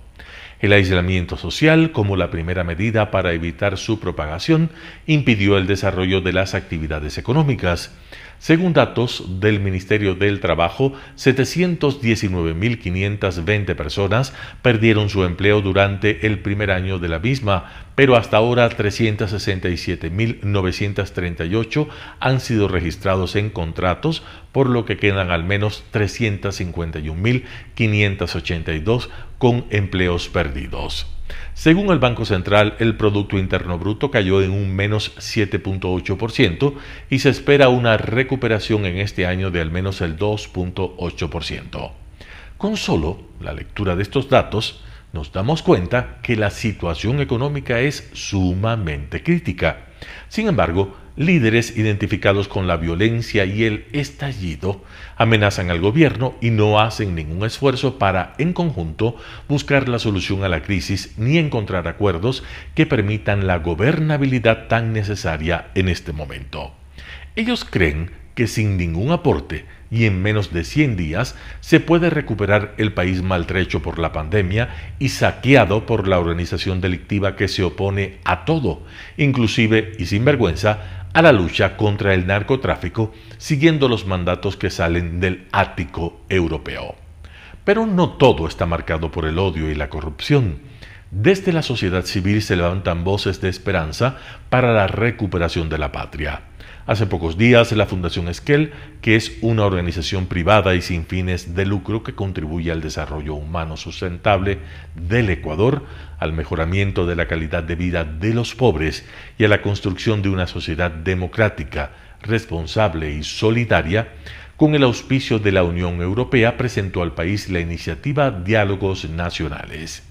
S1: El aislamiento social, como la primera medida para evitar su propagación, impidió el desarrollo de las actividades económicas. Según datos del Ministerio del Trabajo, 719.520 personas perdieron su empleo durante el primer año de la misma, pero hasta ahora 367.938 han sido registrados en contratos, por lo que quedan al menos 351.582 con empleos perdidos. Según el Banco Central, el Producto Interno Bruto cayó en un menos 7.8% y se espera una recuperación en este año de al menos el 2.8%. Con solo la lectura de estos datos, nos damos cuenta que la situación económica es sumamente crítica. Sin embargo, líderes identificados con la violencia y el estallido amenazan al gobierno y no hacen ningún esfuerzo para, en conjunto, buscar la solución a la crisis ni encontrar acuerdos que permitan la gobernabilidad tan necesaria en este momento. Ellos creen que sin ningún aporte y en menos de 100 días se puede recuperar el país maltrecho por la pandemia y saqueado por la organización delictiva que se opone a todo, inclusive y sin vergüenza, a la lucha contra el narcotráfico, siguiendo los mandatos que salen del ático europeo. Pero no todo está marcado por el odio y la corrupción. Desde la sociedad civil se levantan voces de esperanza para la recuperación de la patria. Hace pocos días, la Fundación Esquel, que es una organización privada y sin fines de lucro que contribuye al desarrollo humano sustentable del Ecuador, al mejoramiento de la calidad de vida de los pobres y a la construcción de una sociedad democrática, responsable y solidaria, con el auspicio de la Unión Europea, presentó al país la iniciativa Diálogos Nacionales.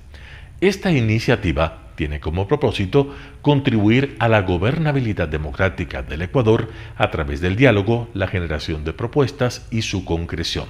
S1: Esta iniciativa tiene como propósito contribuir a la gobernabilidad democrática del Ecuador a través del diálogo, la generación de propuestas y su concreción.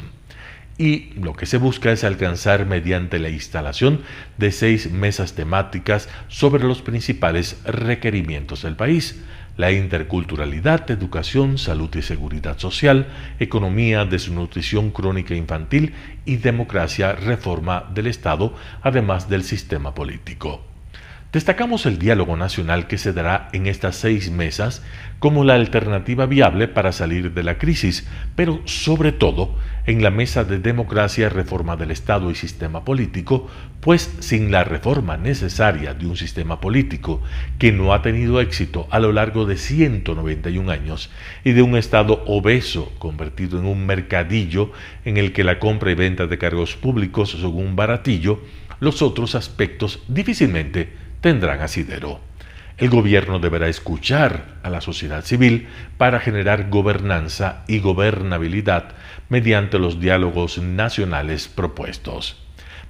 S1: Y lo que se busca es alcanzar mediante la instalación de 6 mesas temáticas sobre los principales requerimientos del país: la interculturalidad, educación, salud y seguridad social, economía, desnutrición crónica infantil y democracia, reforma del Estado, además del sistema político. Destacamos el diálogo nacional que se dará en estas 6 mesas como la alternativa viable para salir de la crisis, pero sobre todo en la mesa de democracia, reforma del Estado y sistema político, pues sin la reforma necesaria de un sistema político que no ha tenido éxito a lo largo de 191 años y de un Estado obeso convertido en un mercadillo en el que la compra y venta de cargos públicos son un baratillo, los otros aspectos difícilmente tendrán asidero. El gobierno deberá escuchar a la sociedad civil para generar gobernanza y gobernabilidad mediante los diálogos nacionales propuestos.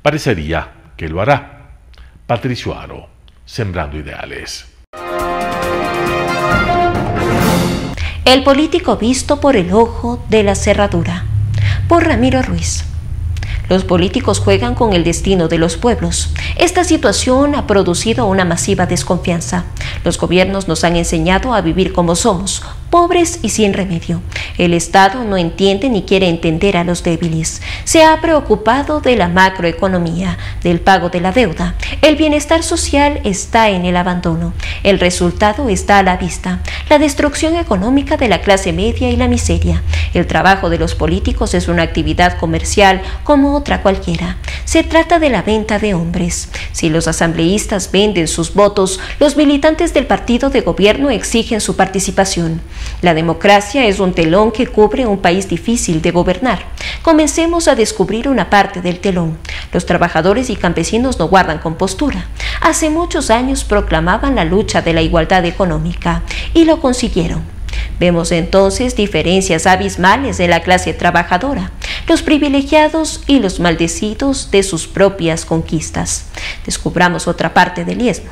S1: Parecería que lo hará. Patricio Aro, Sembrando Ideales.
S3: El político visto por el ojo de la cerradura, por Ramiro Ruiz. Los políticos juegan con el destino de los pueblos. Esta situación ha producido una masiva desconfianza. Los gobiernos nos han enseñado a vivir como somos, pobres y sin remedio. El Estado no entiende ni quiere entender a los débiles. Se ha preocupado de la macroeconomía, del pago de la deuda. El bienestar social está en el abandono. El resultado está a la vista: la destrucción económica de la clase media y la miseria. El trabajo de los políticos es una actividad comercial como otra cualquiera. Se trata de la venta de hombres. Si los asambleístas venden sus votos, los militantes del partido de gobierno exigen su participación. La democracia es un telón que cubre un país difícil de gobernar. Comencemos a descubrir una parte del telón. Los trabajadores y campesinos no guardan compostura. Hace muchos años proclamaban la lucha de la igualdad económica y lo consiguieron. Vemos entonces diferencias abismales de la clase trabajadora, los privilegiados y los maldecidos de sus propias conquistas. Descubramos otra parte del diezmo.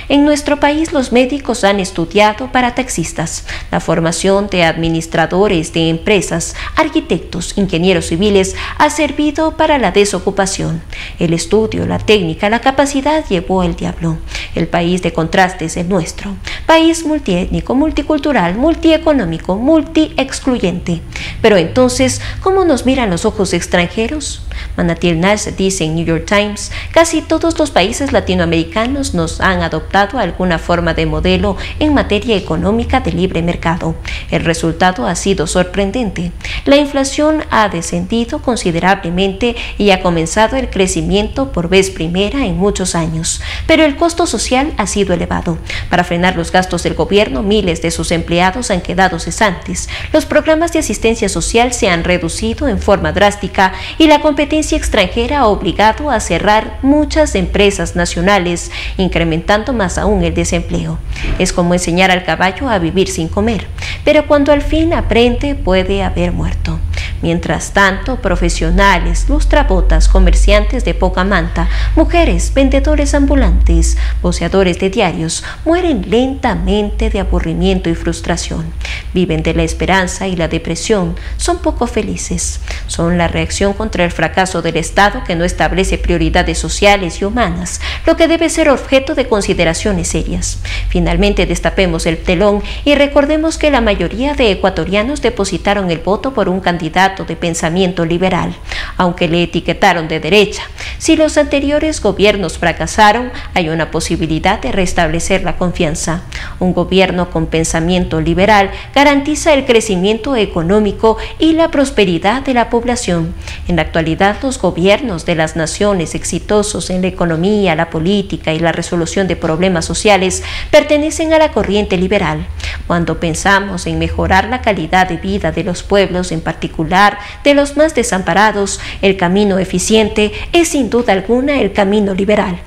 S3: En nuestro país los médicos han estudiado para taxistas, la formación de administradores de empresas, arquitectos, ingenieros civiles ha servido para la desocupación. El estudio, la técnica, la capacidad llevó el diablo. El país de contrastes es el nuestro, país multiétnico, multicultural, multieconómico, multiexcluyente. Pero entonces, ¿cómo nos miran los ojos extranjeros? Manatiel Nash dice en New York Times: casi todos los países latinoamericanos nos han adoptado alguna forma de modelo en materia económica de libre mercado. El resultado ha sido sorprendente. La inflación ha descendido considerablemente y ha comenzado el crecimiento por vez primera en muchos años, pero el costo social ha sido elevado. Para frenar los gastos del gobierno, miles de sus empleados han quedado cesantes. Los programas de asistencia social se han reducido en forma drástica y la competencia extranjera ha obligado a cerrar muchas empresas nacionales, incrementando más aún el desempleo. Es como enseñar al caballo a vivir sin comer, pero cuando al fin aprende puede haber muerto. Mientras tanto, profesionales, lustrabotas, comerciantes de poca manta, mujeres, vendedores ambulantes, voceadores de diarios, mueren lentamente de aburrimiento y frustración. Viven de la esperanza y la depresión, son poco felices. Son la reacción contra el fracaso del Estado que no establece prioridades sociales y humanas, lo que debe ser objeto de consideraciones serias. Finalmente destapemos el telón y recordemos que la mayoría de ecuatorianos depositaron el voto por un candidato de pensamiento liberal, aunque le etiquetaron de derecha. Si los anteriores gobiernos fracasaron, hay una posibilidad de restablecer la confianza. Un gobierno con pensamiento liberal garantiza el crecimiento económico y la prosperidad de la población. En la actualidad, los gobiernos de las naciones exitosos en la economía, la política y la resolución de problemas sociales pertenecen a la corriente liberal. Cuando pensamos en mejorar la calidad de vida de los pueblos, en particular de los más desamparados, el camino eficiente es sin duda alguna el camino liberal.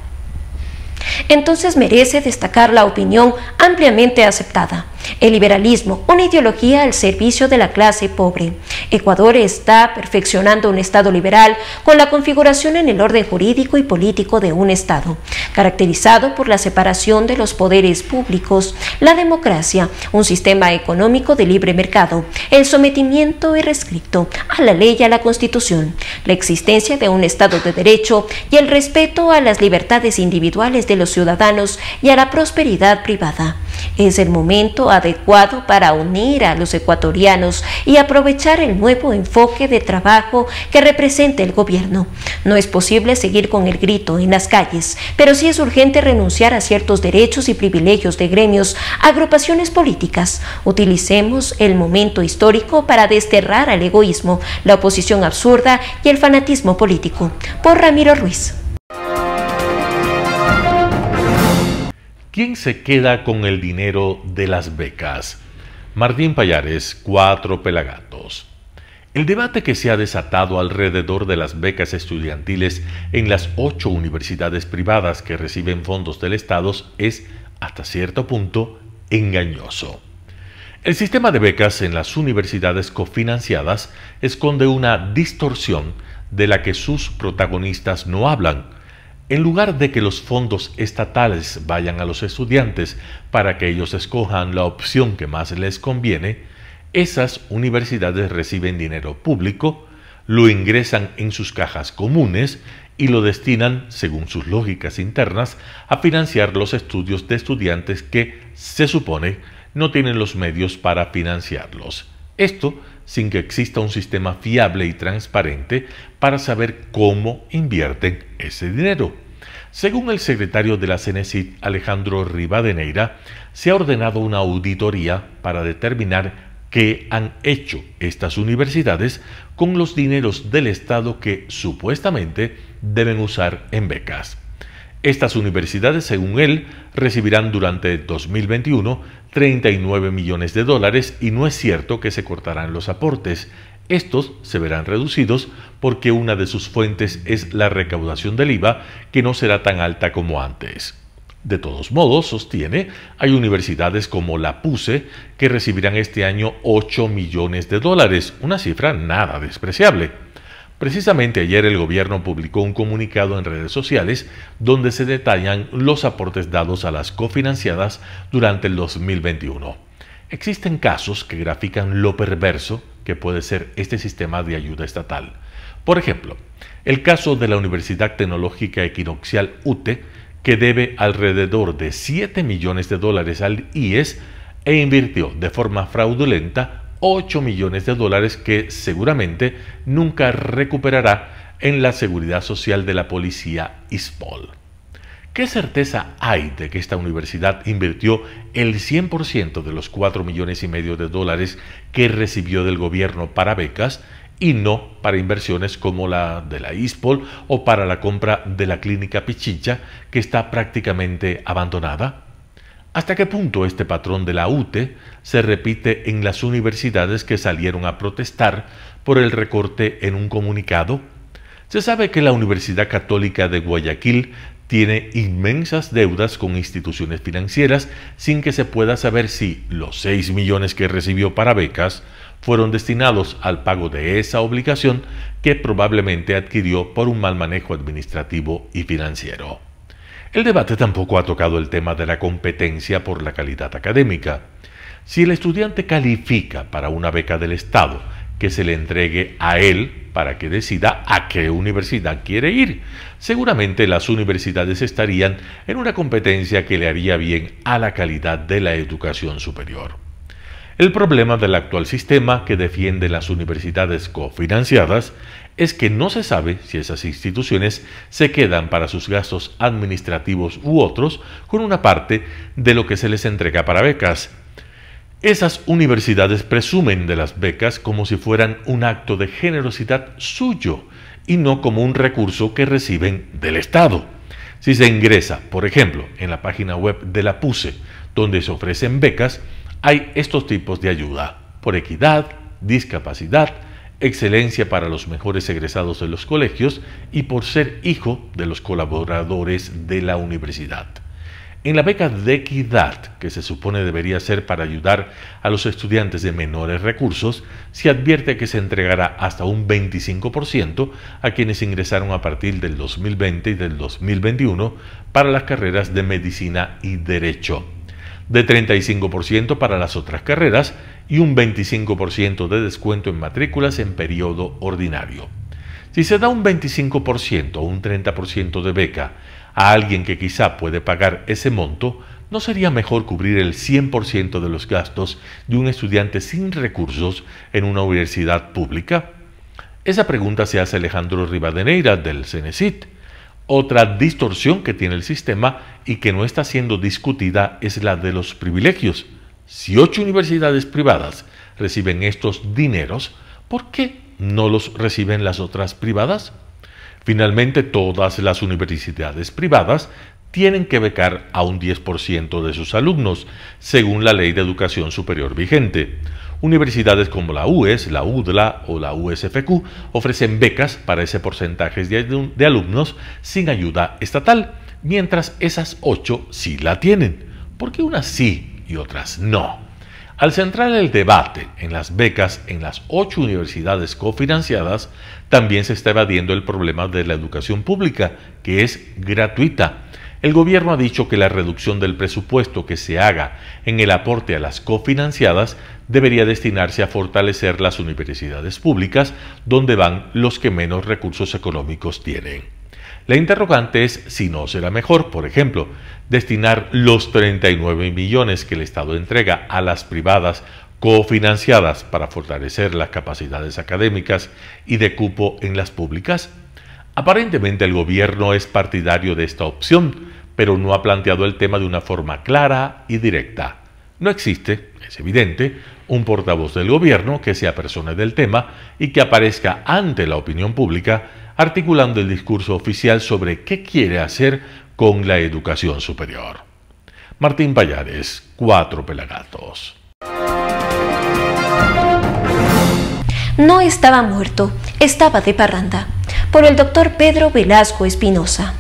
S3: Entonces merece destacar la opinión ampliamente aceptada: el liberalismo, una ideología al servicio de la clase pobre. Ecuador está perfeccionando un Estado liberal con la configuración en el orden jurídico y político de un Estado, caracterizado por la separación de los poderes públicos, la democracia, un sistema económico de libre mercado, el sometimiento irrestricto a la ley y a la Constitución, la existencia de un Estado de Derecho y el respeto a las libertades individuales de los ciudadanos y a la prosperidad privada. Es el momento adecuado para unir a los ecuatorianos y aprovechar el nuevo enfoque de trabajo que representa el gobierno. No es posible seguir con el grito en las calles, pero sí es urgente renunciar a ciertos derechos y privilegios de gremios, agrupaciones políticas. Utilicemos el momento histórico para desterrar al egoísmo, la oposición absurda y el fanatismo político. Por Ramiro Ruiz.
S1: ¿Quién se queda con el dinero de las becas? Martín Payares, 4 Pelagatos. El debate que se ha desatado alrededor de las becas estudiantiles en las 8 universidades privadas que reciben fondos del Estado es, hasta cierto punto, engañoso. El sistema de becas en las universidades cofinanciadas esconde una distorsión de la que sus protagonistas no hablan. En lugar de que los fondos estatales vayan a los estudiantes para que ellos escojan la opción que más les conviene, esas universidades reciben dinero público, lo ingresan en sus cajas comunes y lo destinan, según sus lógicas internas, a financiar los estudios de estudiantes que, se supone, no tienen los medios para financiarlos. Esto sin que exista un sistema fiable y transparente para saber cómo invierten ese dinero. Según el secretario de la CENESID, Alejandro Rivadeneira, se ha ordenado una auditoría para determinar qué han hecho estas universidades con los dineros del Estado que supuestamente deben usar en becas. Estas universidades, según él, recibirán durante 2021 $39 millones y no es cierto que se cortarán los aportes. Estos se verán reducidos porque una de sus fuentes es la recaudación del IVA, que no será tan alta como antes. De todos modos, sostiene, hay universidades como la PUCE que recibirán este año $8 millones, una cifra nada despreciable. Precisamente ayer el gobierno publicó un comunicado en redes sociales donde se detallan los aportes dados a las cofinanciadas durante el 2021. Existen casos que grafican lo perverso que puede ser este sistema de ayuda estatal. Por ejemplo, el caso de la Universidad Tecnológica Equinoccial UTE, que debe alrededor de $7 millones al IES e invirtió de forma fraudulenta $8 millones que seguramente nunca recuperará en la seguridad social de la policía ISPOL. ¿Qué certeza hay de que esta universidad invirtió el 100% de los $4,5 millones que recibió del gobierno para becas y no para inversiones como la de la ISPOL o para la compra de la clínica Pichincha, que está prácticamente abandonada? ¿Hasta qué punto este patrón de la UTE se repite en las universidades que salieron a protestar por el recorte en un comunicado? Se sabe que la Universidad Católica de Guayaquil tiene inmensas deudas con instituciones financieras sin que se pueda saber si los 6 millones que recibió para becas fueron destinados al pago de esa obligación que probablemente adquirió por un mal manejo administrativo y financiero. El debate tampoco ha tocado el tema de la competencia por la calidad académica. Si el estudiante califica para una beca del Estado, que se le entregue a él para que decida a qué universidad quiere ir. Seguramente las universidades estarían en una competencia que le haría bien a la calidad de la educación superior. El problema del actual sistema que defiende las universidades cofinanciadas es que no se sabe si esas instituciones se quedan para sus gastos administrativos u otros con una parte de lo que se les entrega para becas. Esas universidades presumen de las becas como si fueran un acto de generosidad suyo y no como un recurso que reciben del Estado. Si se ingresa, por ejemplo, en la página web de la PUCE, donde se ofrecen becas, hay estos tipos de ayuda: por equidad, discapacidad, excelencia para los mejores egresados de los colegios y por ser hijo de los colaboradores de la universidad. En la beca de equidad, que se supone debería ser para ayudar a los estudiantes de menores recursos, se advierte que se entregará hasta un 25% a quienes ingresaron a partir del 2020 y del 2021 para las carreras de medicina y derecho, de 35% para las otras carreras y un 25% de descuento en matrículas en periodo ordinario. Si se da un 25% o un 30% de beca a alguien que quizá puede pagar ese monto, ¿no sería mejor cubrir el 100% de los gastos de un estudiante sin recursos en una universidad pública? Esa pregunta se hace Alejandro Rivadeneira del CENESID. Otra distorsión que tiene el sistema y que no está siendo discutida es la de los privilegios. Si 8 universidades privadas reciben estos dineros, ¿por qué no los reciben las otras privadas? Finalmente, todas las universidades privadas tienen que becar a un 10% de sus alumnos, según la Ley de Educación Superior vigente. Universidades como la UES, la UDLA o la USFQ ofrecen becas para ese porcentaje de alumnos sin ayuda estatal, mientras esas 8 sí la tienen. ¿Por qué unas sí y otras no? Al centrar el debate en las becas en las 8 universidades cofinanciadas, también se está evadiendo el problema de la educación pública, que es gratuita. El gobierno ha dicho que la reducción del presupuesto que se haga en el aporte a las cofinanciadas debería destinarse a fortalecer las universidades públicas, donde van los que menos recursos económicos tienen. La interrogante es si no será mejor, por ejemplo, destinar los 39 millones que el Estado entrega a las privadas cofinanciadas para fortalecer las capacidades académicas y de cupo en las públicas. Aparentemente el gobierno es partidario de esta opción, pero no ha planteado el tema de una forma clara y directa. No existe, es evidente, un portavoz del gobierno que se apersone del tema y que aparezca ante la opinión pública articulando el discurso oficial sobre qué quiere hacer con la educación superior. Martín Pallares, 4 Pelagatos.
S3: No estaba muerto, estaba de parranda, por el doctor Pedro Velasco Espinosa.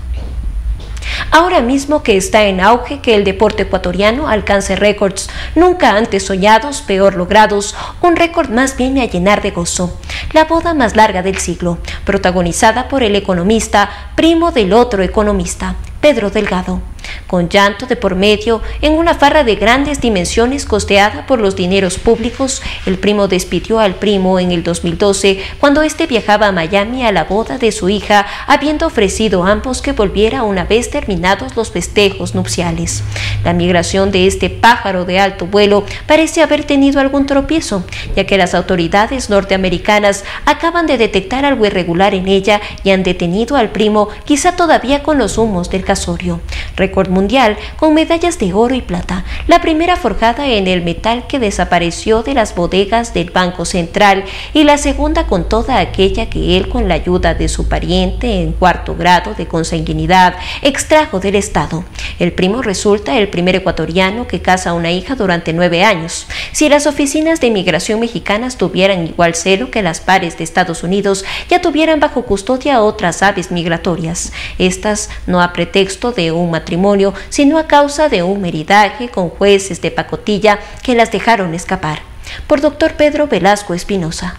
S3: Ahora mismo que está en auge que el deporte ecuatoriano alcance récords nunca antes soñados, peor logrados, un récord más viene a llenar de gozo. La boda más larga del siglo, protagonizada por el economista, primo del otro economista, Pedro Delgado, con llanto de por medio, en una farra de grandes dimensiones costeada por los dineros públicos. El primo despidió al primo en el 2012, cuando éste viajaba a Miami a la boda de su hija, habiendo ofrecido a ambos que volviera una vez terminados los festejos nupciales. La migración de este pájaro de alto vuelo parece haber tenido algún tropiezo, ya que las autoridades norteamericanas acaban de detectar algo irregular en ella y han detenido al primo, quizá todavía con los humos del casorio. Récord mundial con medallas de oro y plata, la primera forjada en el metal que desapareció de las bodegas del Banco Central y la segunda con toda aquella que él, con la ayuda de su pariente en 4º grado de consanguinidad, extrajo del Estado. El primo resulta el primer ecuatoriano que casa a una hija durante 9 años. Si las oficinas de inmigración mexicanas tuvieran igual celo que las pares de Estados Unidos, ya tuvieran bajo custodia otras aves migratorias. Estas no a pretexto de un matrimonio, sino a causa de un meridaje con jueces de pacotilla que las dejaron escapar. Por Dr. Pedro Velasco Espinosa.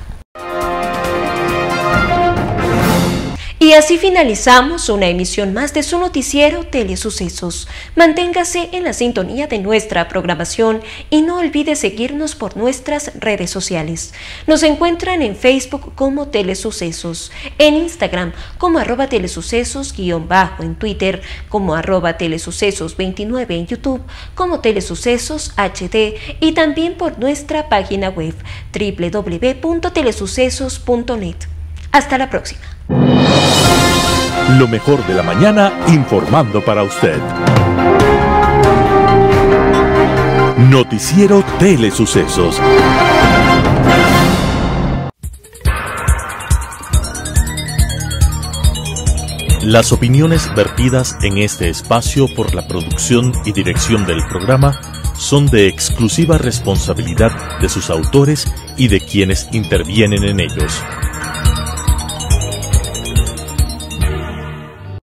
S3: Y así finalizamos una emisión más de su noticiero Telesucesos. Manténgase en la sintonía de nuestra programación y no olvide seguirnos por nuestras redes sociales. Nos encuentran en Facebook como Telesucesos, en Instagram como @telesucesos_, en Twitter como @telesucesos29, en YouTube como Telesucesos HD y también por nuestra página web www.telesucesos.net. Hasta la próxima.
S2: Lo mejor de la mañana informando para usted. Noticiero Telesucesos. Las opiniones vertidas en este espacio por la producción y dirección del programa son de exclusiva responsabilidad de sus autores y de quienes intervienen en ellos.